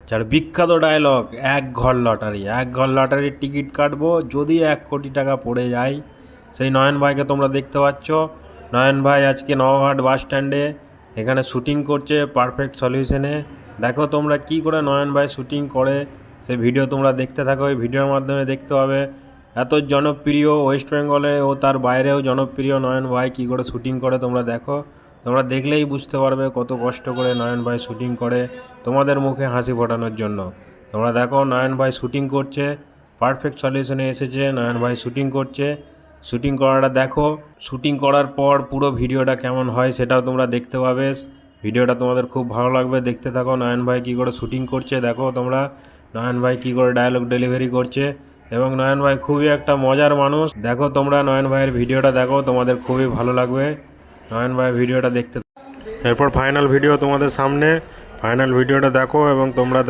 যার বিখ্যাত ডায়লগ, এক ঘর লটারি, এক ঘর লটারির টিকিট কাটবো যদি 1 কোটি টাকা পড়ে যায়। সেই নয়ন ভাইকে তোমরা দেখতে পাচ্ছ। নয়ন ভাই আজকে নওঘাট বাস স্ট্যান্ডে এখানে শুটিং করছে পারফেক্ট সলিউশনে। দেখো তোমরা কি করে নয়ন ভাই শুটিং করে, সেই ভিডিও তোমরা দেখতে থাকো। এই ভিডিওর মাধ্যমে দেখতে পাবে এত জনপ্রিয় ওয়েস্ট বেঙ্গলে ও তার বাইরেও জনপ্রিয় নয়ন ভাই কী করে শুটিং করে। তোমরা দেখো, তোমরা দেখলেই বুঝতে পারবে কত কষ্ট করে নয়ন ভাই শুটিং করে তোমাদের মুখে হাসি ফোটানোর জন্য। তোমরা দেখো নয়ন ভাই শুটিং করছে, পারফেক্ট সলিউশনে এসেছে, নয়ন ভাই শুটিং করছে। শুটিং করাটা দেখো, শুটিং করার পর পুরো ভিডিওটা কেমন হয় সেটাও তোমরা দেখতে পাবে। ভিডিওটা তোমাদের খুব ভালো লাগবে, দেখতে থাকো। নয়ন ভাই কী করে শুটিং করছে দেখো তোমরা, নয়ন ভাই কী করে ডায়লগ ডেলিভারি করছে। এবং নয়ন ভাই খুবই একটা মজার মানুষ। দেখো তোমরা নয়ন ভাইয়ের ভিডিওটা দেখো, তোমাদের খুবই ভালো লাগবে নয়ন ভাইয়ের ভিডিওটা দেখতে। এরপর ফাইনাল ভিডিও তোমাদের সামনে, ফাইনাল ভিডিওটা দেখো এবং তোমরা